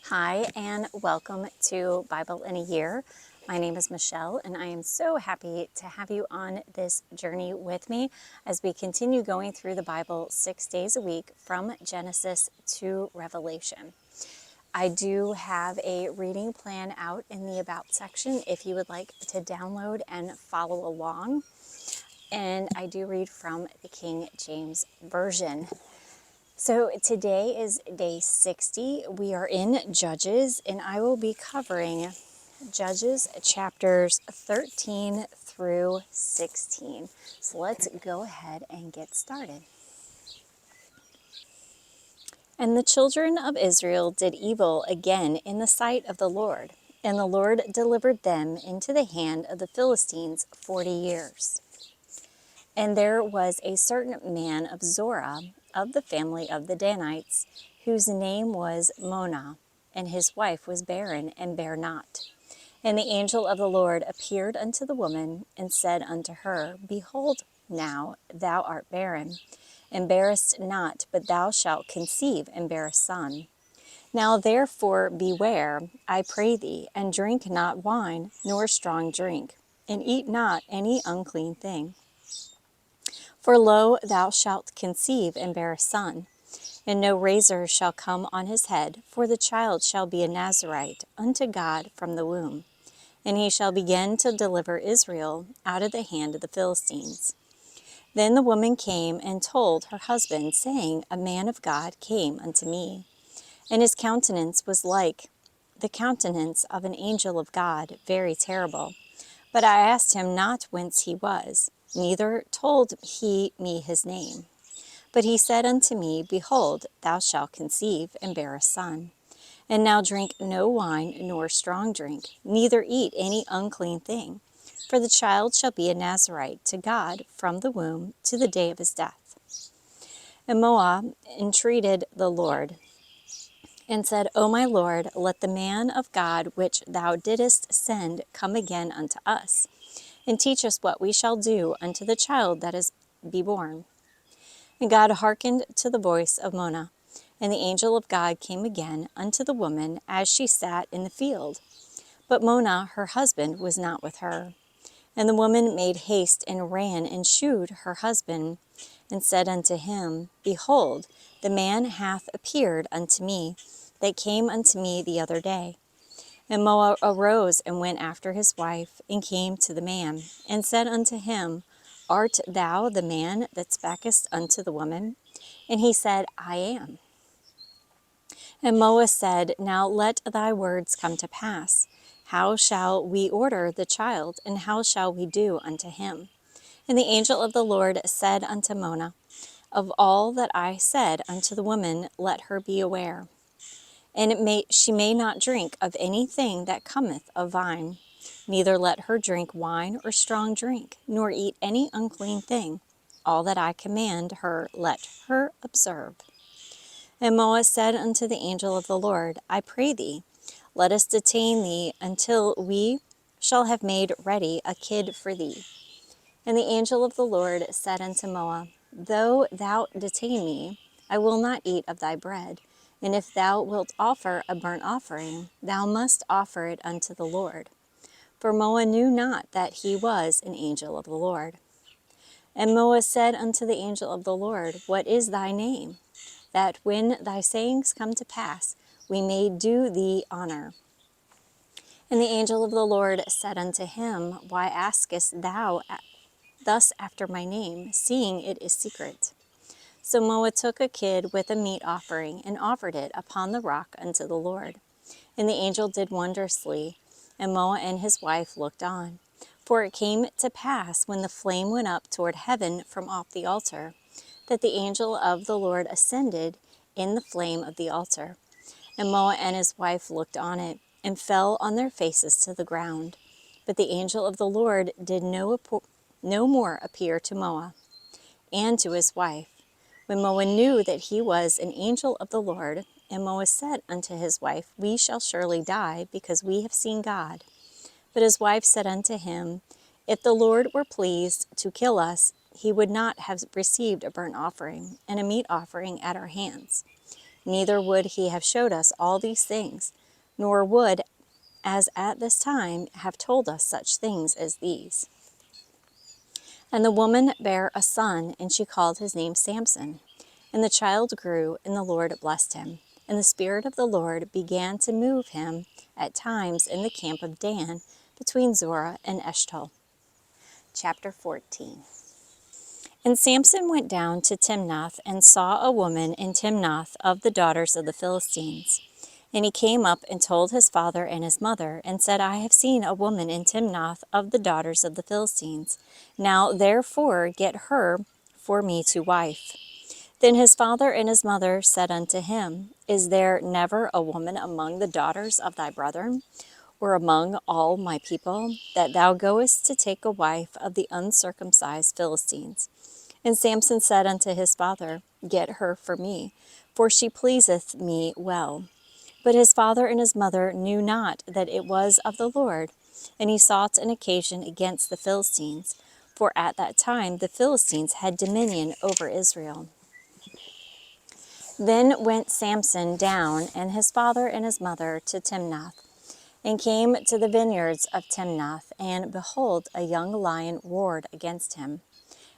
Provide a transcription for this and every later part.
Hi, and welcome to Bible in a Year. My name is Michelle, and I am so happy to have you on this journey with me as we continue going through the Bible 6 days a week from Genesis to Revelation. I do have a reading plan out in the About section if you would like to download and follow along. And I do read from the King James Version. So today is day 60. We are in Judges, and I will be covering Judges chapters 13 through 16. So let's go ahead and get started. And the children of Israel did evil again in the sight of the Lord, and the Lord delivered them into the hand of the Philistines 40 years. And there was a certain man of Zorah, of the family of the Danites, whose name was Monah, and his wife was barren and bare not. And the angel of the Lord appeared unto the woman, and said unto her, Behold, now thou art barren, and bearest not, but thou shalt conceive and bear a son. Now therefore beware, I pray thee, and drink not wine, nor strong drink, and eat not any unclean thing. For lo, thou shalt conceive and bear a son, and no razor shall come on his head, for the child shall be a Nazarite unto God from the womb. And he shall begin to deliver Israel out of the hand of the Philistines. Then the woman came and told her husband, saying, A man of God came unto me, and his countenance was like the countenance of an angel of God, very terrible. But I asked him not whence he was, neither told he me his name. But he said unto me, Behold, thou shalt conceive and bear a son. And now drink no wine nor strong drink, neither eat any unclean thing. For the child shall be a Nazarite to God from the womb to the day of his death. And Moab entreated the Lord, and said, O my Lord, let the man of God which thou didst send come again unto us, and teach us what we shall do unto the child that is be born. And God hearkened to the voice of Monah, and the angel of God came again unto the woman as she sat in the field. But Monah, her husband, was not with her. And the woman made haste and ran and shewed her husband, and said unto him, Behold, the man hath appeared unto me, that came unto me the other day. And Moab arose and went after his wife, and came to the man, and said unto him, Art thou the man that spakest unto the woman? And he said, I am. And Moab said, Now let thy words come to pass. How shall we order the child, and how shall we do unto him? And the angel of the Lord said unto Monah, Of all that I said unto the woman, let her be aware. And she may not drink of anything that cometh of vine, neither let her drink wine or strong drink, nor eat any unclean thing. All that I command her, let her observe. And Moab said unto the angel of the Lord, I pray thee, let us detain thee until we shall have made ready a kid for thee. And the angel of the Lord said unto Moab, Though thou detain me, I will not eat of thy bread. And if thou wilt offer a burnt offering, thou must offer it unto the Lord. For Moab knew not that he was an angel of the Lord. And Moab said unto the angel of the Lord, What is thy name? That when thy sayings come to pass, we may do thee honor. And the angel of the Lord said unto him, Why askest thou thus after my name, seeing it is secret? So Moab took a kid with a meat offering, and offered it upon the rock unto the Lord. And the angel did wondrously, and Moab and his wife looked on. For it came to pass, when the flame went up toward heaven from off the altar, that the angel of the Lord ascended in the flame of the altar. And Moab and his wife looked on it, and fell on their faces to the ground. But the angel of the Lord did no more appear to Moab and to his wife. When Moab knew that he was an angel of the Lord, and Moab said unto his wife, We shall surely die, because we have seen God. But his wife said unto him, If the Lord were pleased to kill us, he would not have received a burnt offering and a meat offering at our hands. neither would he have showed us all these things, nor would, as at this time, have told us such things as these. And the woman bare a son, and she called his name Samson. And the child grew, and the Lord blessed him. And the Spirit of the Lord began to move him at times in the camp of Dan, between Zorah and Eshtaol. Chapter 14. And Samson went down to Timnath, and saw a woman in Timnath of the daughters of the Philistines. And he came up and told his father and his mother, and said, I have seen a woman in Timnath of the daughters of the Philistines. Now therefore get her for me to wife. Then his father and his mother said unto him, Is there never a woman among the daughters of thy brethren, or among all my people, that thou goest to take a wife of the uncircumcised Philistines? And Samson said unto his father, Get her for me, for she pleaseth me well. But his father and his mother knew not that it was of the Lord, and he sought an occasion against the Philistines, for at that time the Philistines had dominion over Israel. Then went Samson down, and his father and his mother, to Timnath, and came to the vineyards of Timnath, and behold, a young lion roared against him.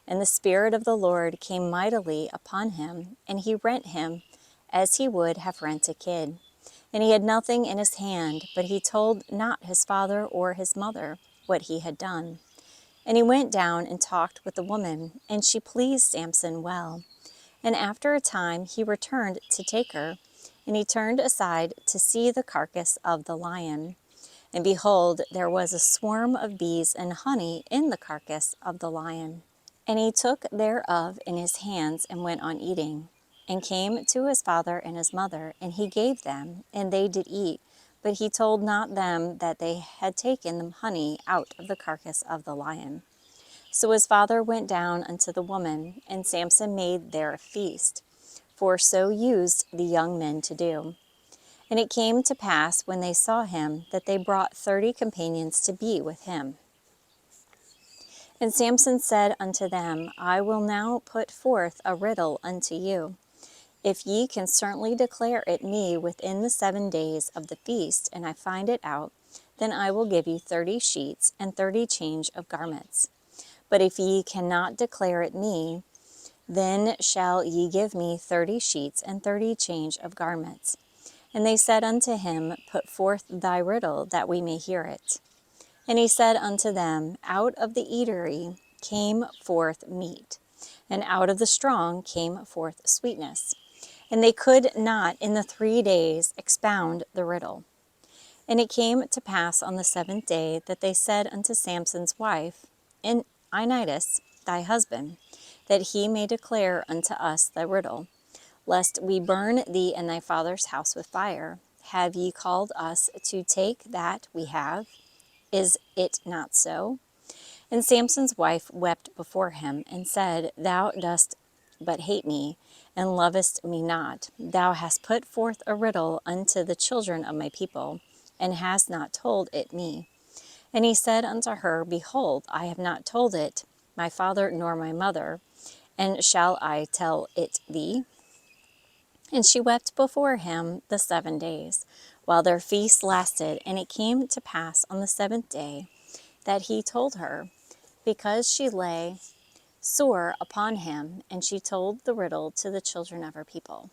And the Spirit of the Lord came mightily upon him, and he rent him as he would have rent a kid. And he had nothing in his hand, but he told not his father or his mother what he had done. And he went down and talked with the woman, and she pleased Samson well. And after a time he returned to take her, and he turned aside to see the carcass of the lion. And behold, there was a swarm of bees and honey in the carcass of the lion. And he took thereof in his hands and went on eating, and came to his father and his mother, and he gave them, and they did eat. But he told not them that they had taken the honey out of the carcass of the lion. So his father went down unto the woman, and Samson made there a feast, for so used the young men to do. And it came to pass, when they saw him, that they brought 30 companions to be with him. And Samson said unto them, I will now put forth a riddle unto you. If ye can certainly declare it me within the 7 days of the feast, and I find it out, then I will give you 30 sheets and 30 change of garments. But if ye cannot declare it me, then shall ye give me 30 sheets and 30 change of garments. And they said unto him, Put forth thy riddle, that we may hear it. And he said unto them, Out of the eatery came forth meat, and out of the strong came forth sweetness. And they could not in the 3 days expound the riddle. And it came to pass on the 7th day that they said unto Samson's wife, Initis, thy husband, that he may declare unto us the riddle, lest we burn thee and thy father's house with fire. Have ye called us to take that we have? Is it not so? And Samson's wife wept before him, and said, Thou dost but hate me, and lovest me not. Thou hast put forth a riddle unto the children of my people, and hast not told it me. And he said unto her, Behold, I have not told it my father nor my mother, and shall I tell it thee? And she wept before him the 7 days, while their feast lasted. And it came to pass on the 7th day that he told her, because she lay sore upon him, and she told the riddle to the children of her people.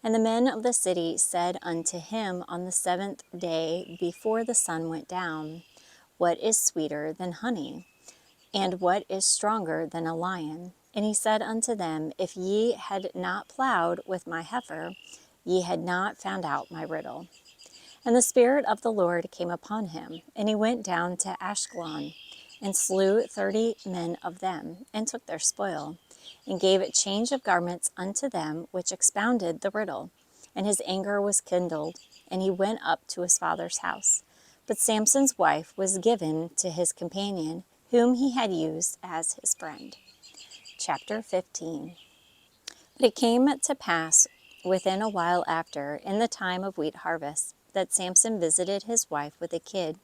And the men of the city said unto him on the 7th day before the sun went down, What is sweeter than honey? And what is stronger than a lion? And he said unto them, If ye had not plowed with my heifer, ye had not found out my riddle. And the Spirit of the Lord came upon him, and he went down to Ashkelon, and slew 30 men of them, and took their spoil, and gave change of garments unto them which expounded the riddle. And his anger was kindled, and he went up to his father's house. But Samson's wife was given to his companion, whom he had used as his friend. Chapter 15. But it came to pass within a while after, in the time of wheat harvest, that Samson visited his wife with a kid.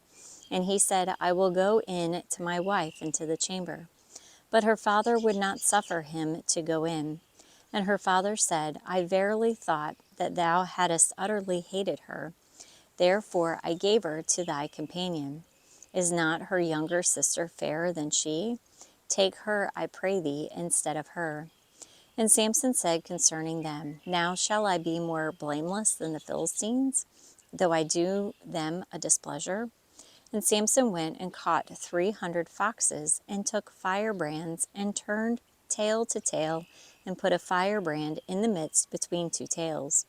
And he said, I will go in to my wife into the chamber. But her father would not suffer him to go in. And her father said, I verily thought that thou hadst utterly hated her. Therefore I gave her to thy companion. Is not her younger sister fairer than she? Take her, I pray thee, instead of her. And Samson said concerning them, Now shall I be more blameless than the Philistines, though I do them a displeasure? And Samson went and caught 300 foxes, and took firebrands, and turned tail to tail, and put a firebrand in the midst between two tails.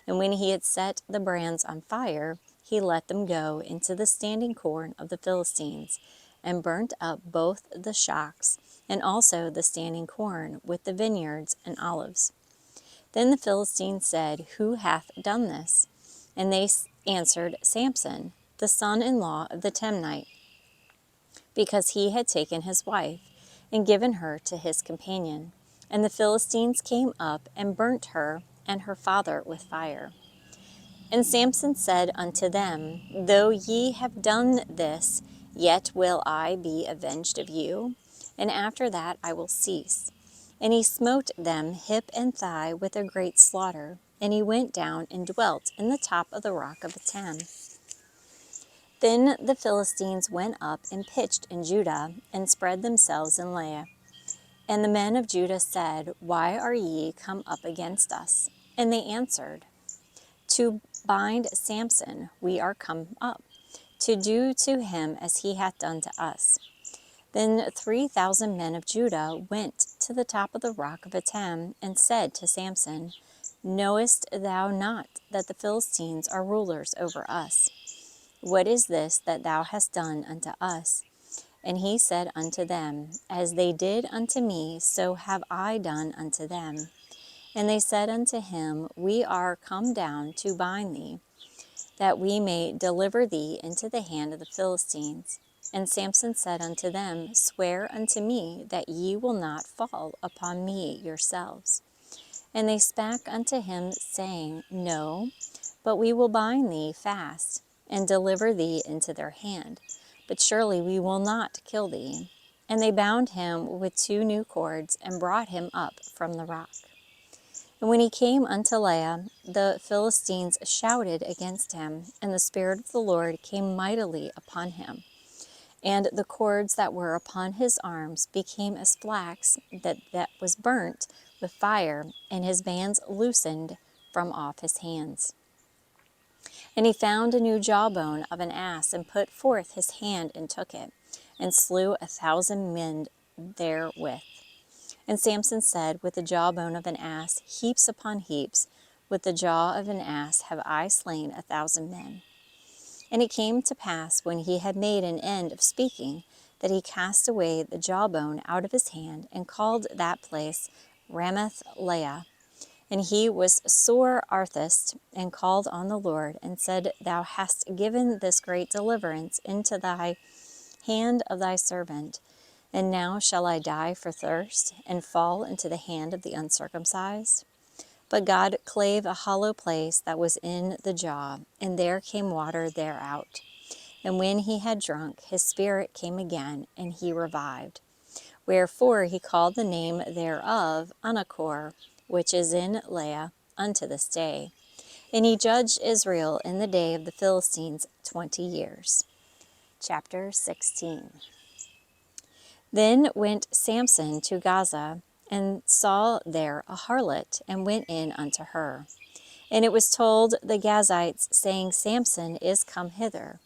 And when he had set the brands on fire, he let them go into the standing corn of the Philistines, and burnt up both the shocks, and also the standing corn, with the vineyards and olives. Then the Philistines said, Who hath done this? And they answered, Samson, the son-in-law of the Timnite, because he had taken his wife, and given her to his companion. And the Philistines came up, and burnt her and her father with fire. And Samson said unto them, Though ye have done this, yet will I be avenged of you, and after that I will cease. And he smote them hip and thigh with a great slaughter, and he went down and dwelt in the top of the rock of Etam. Then the Philistines went up and pitched in Judah, and spread themselves in Leah. And the men of Judah said, Why are ye come up against us? And they answered, To bind Samson we are come up, to do to him as he hath done to us. Then 3,000 men of Judah went to the top of the rock of Etam, and said to Samson, Knowest thou not that the Philistines are rulers over us? What is this that thou hast done unto us? And he said unto them, As they did unto me, so have I done unto them. And they said unto him, We are come down to bind thee, that we may deliver thee into the hand of the Philistines. And Samson said unto them, Swear unto me that ye will not fall upon me yourselves. And they spake unto him, saying, No, but we will bind thee fast, and deliver thee into their hand. But surely we will not kill thee. And they bound him with 2 new cords, and brought him up from the rock. And when he came unto Leah, the Philistines shouted against him, and the Spirit of the Lord came mightily upon him. And the cords that were upon his arms became as flax that was burnt with fire, and his bands loosened from off his hands. And he found a new jawbone of an ass, and put forth his hand and took it, and slew 1,000 men therewith. And Samson said, With the jawbone of an ass, heaps upon heaps, with the jaw of an ass have I slain 1,000 men. And it came to pass, when he had made an end of speaking, that he cast away the jawbone out of his hand, and called that place Ramath Leah. And he was sore athirst, and called on the Lord, and said, Thou hast given this great deliverance into thy hand of thy servant. And now shall I die for thirst, and fall into the hand of the uncircumcised? But God clave a hollow place that was in the jaw, and there came water thereout. And when he had drunk, his spirit came again, and he revived. Wherefore he called the name thereof Anachor, which is in Leah, unto this day. And he judged Israel in the day of the Philistines 20 years. Chapter 16. Then went Samson to Gaza, and saw there a harlot, and went in unto her. And it was told the Gazites, saying, Samson is come hither.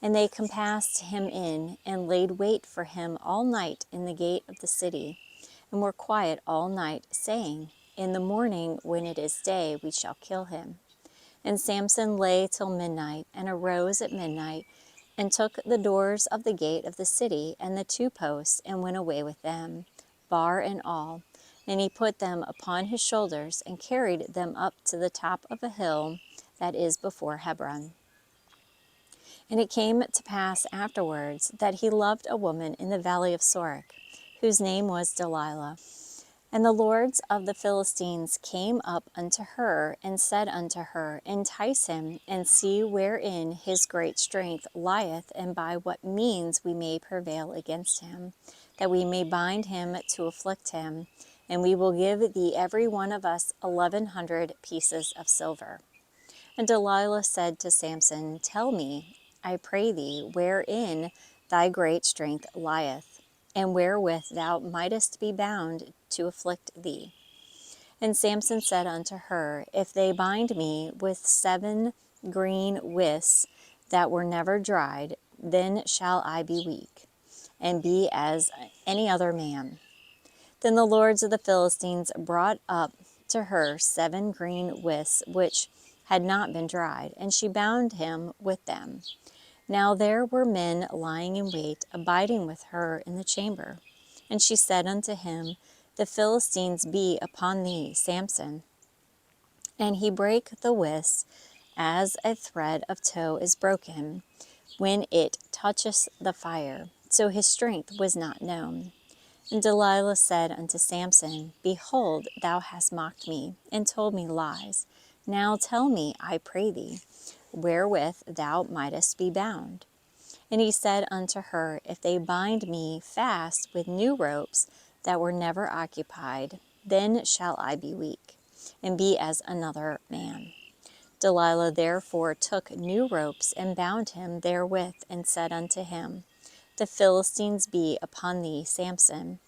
And they compassed him in, and laid wait for him all night in the gate of the city, and were quiet all night, saying, In the morning, when it is day, we shall kill him. And Samson lay till midnight, and arose at midnight, and took the doors of the gate of the city, and the 2 posts, and went away with them, bar and all. And he put them upon his shoulders, and carried them up to the top of a hill that is before Hebron. And it came to pass afterwards that he loved a woman in the valley of Sorek, whose name was Delilah. And the lords of the Philistines came up unto her, and said unto her, Entice him, and see wherein his great strength lieth, and by what means we may prevail against him, that we may bind him to afflict him, and we will give thee every one of us 1,100 pieces of silver. And Delilah said to Samson, Tell me, I pray thee, wherein thy great strength lieth, and wherewith thou mightest be bound to afflict thee. And Samson said unto her, If they bind me with 7 green withs that were never dried, then shall I be weak, and be as any other man. Then the lords of the Philistines brought up to her 7 green withs which had not been dried, and she bound him with them. Now there were men lying in wait, abiding with her in the chamber. And she said unto him, The Philistines be upon thee, Samson. And he brake the withs as a thread of tow is broken when it toucheth the fire. So his strength was not known. And Delilah said unto Samson, Behold, thou hast mocked me, and told me lies. Now tell me, I pray thee, wherewith thou mightest be bound. And he said unto her, If they bind me fast with new ropes that were never occupied, then shall I be weak, and be as another man. Delilah therefore took new ropes, and bound him therewith, and said unto him, The Philistines be upon thee, Samson.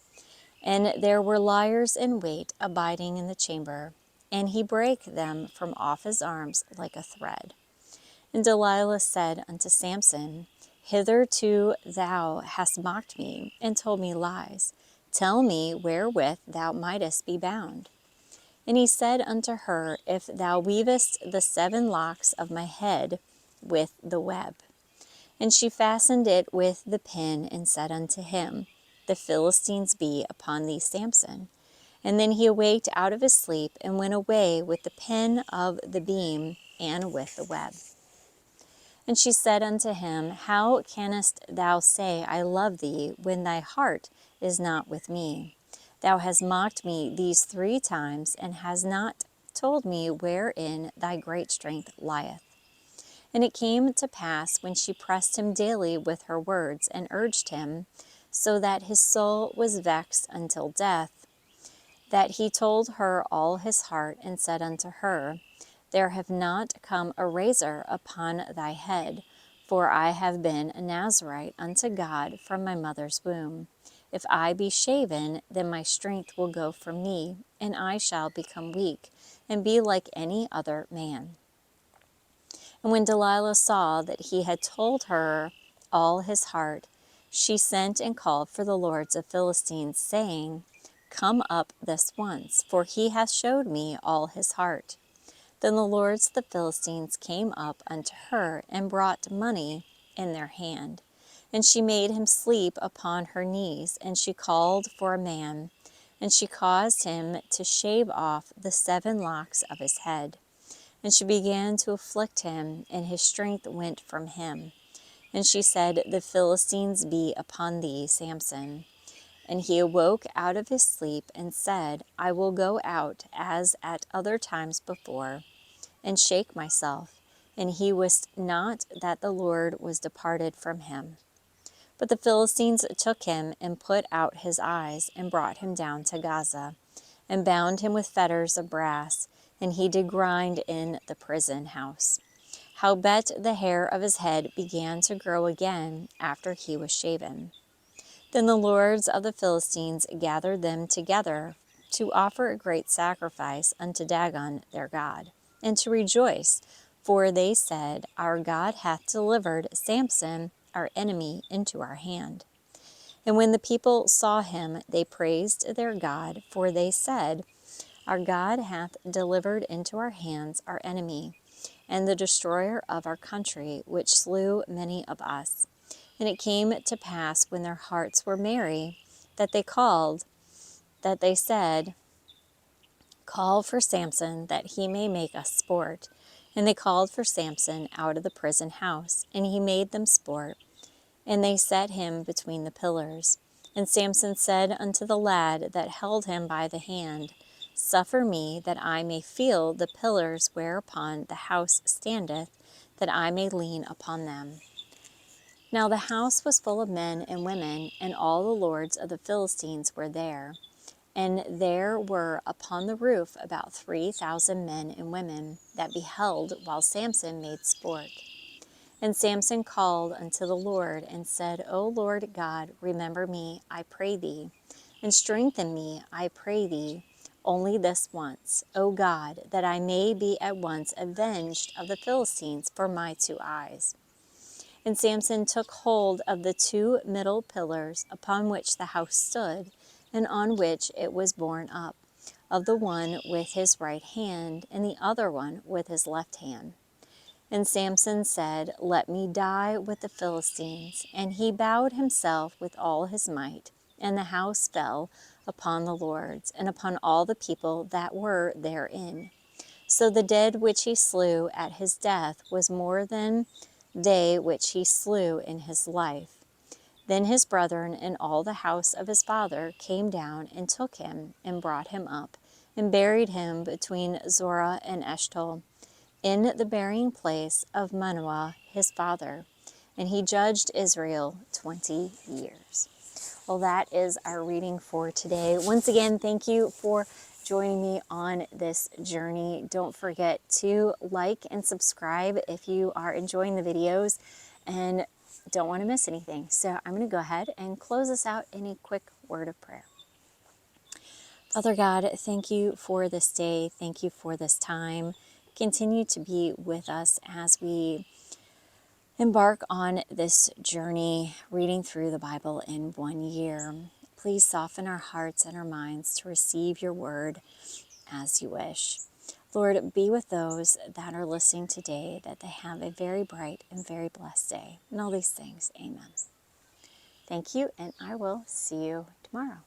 And there were liers in wait, abiding in the chamber, and he brake them from off his arms like a thread. And Delilah said unto Samson, Hitherto thou hast mocked me, and told me lies. Tell me wherewith thou mightest be bound. And he said unto her, If thou weavest the 7 locks of my head with the web. And she fastened it with the pin, and said unto him, The Philistines be upon thee, Samson. And then he awaked out of his sleep, and went away with the pin of the beam, and with the web. And she said unto him, How canst thou say, I love thee, when thy heart is not with me? Thou hast mocked me these 3 times, and hast not told me wherein thy great strength lieth. And it came to pass, when she pressed him daily with her words, and urged him, so that his soul was vexed until death, that he told her all his heart, and said unto her, There have not come a razor upon thy head, for I have been a Nazarite unto God from my mother's womb. If I be shaven, then my strength will go from me, and I shall become weak, and be like any other man. And when Delilah saw that he had told her all his heart, she sent and called for the lords of Philistines, saying, Come up this once, for he hath showed me all his heart. Then the lords of the Philistines came up unto her, and brought money in their hand. And she made him sleep upon her knees, and she called for a man, and she caused him to shave off the 7 locks of his head. And she began to afflict him, and his strength went from him. And she said, The Philistines be upon thee, Samson. And he awoke out of his sleep, and said, I will go out as at other times before, and shake myself. And he wist not that the Lord was departed from him. But the Philistines took him, and put out his eyes, and brought him down to Gaza, and bound him with fetters of brass, and he did grind in the prison house. Howbeit the hair of his head began to grow again after he was shaven. Then the lords of the Philistines gathered them together to offer a great sacrifice unto Dagon their god, and to rejoice, for they said, Our God hath delivered Samson our enemy into our hand. And when the people saw him, they praised their God, for they said, Our God hath delivered into our hands our enemy, and the destroyer of our country, which slew many of us. And it came to pass, when their hearts were merry, that they said, Call for Samson, that he may make us sport. And they called for Samson out of the prison house, and he made them sport. And they set him between the pillars. And Samson said unto the lad that held him by the hand, Suffer me that I may feel the pillars whereupon the house standeth, that I may lean upon them. Now the house was full of men and women, and all the lords of the Philistines were there. And there were upon the roof about 3,000 men and women that beheld while Samson made sport. And Samson called unto the Lord and said, O Lord God, remember me, I pray thee, and strengthen me, I pray thee, only this once, O God, that I may be at once avenged of the Philistines for my 2 eyes. And Samson took hold of the 2 middle pillars upon which the house stood, and on which it was borne up, of the one with his right hand, and the other one with his left hand. And Samson said, Let me die with the Philistines. And he bowed himself with all his might, and the house fell upon the lords, and upon all the people that were therein. So the dead which he slew at his death was more than they which he slew in his life. Then his brethren and all the house of his father came down and took him and brought him up and buried him between Zorah and Eshtaol in the burying place of Manoah his father. And he judged Israel 20 years. Well, that is our reading for today. Once again, thank you for joining me on this journey. Don't forget to like and subscribe if you are enjoying the videos and don't want to miss anything. So I'm going to go ahead and close this out in a quick word of prayer. Father God, thank you for this day. Thank you for this time. Continue to be with us as we embark on this journey, reading through the Bible in 1 year. Please soften our hearts and our minds to receive your word as you wish. Lord, be with those that are listening today, that they have a very bright and very blessed day. And all these things, amen. Thank you, and I will see you tomorrow.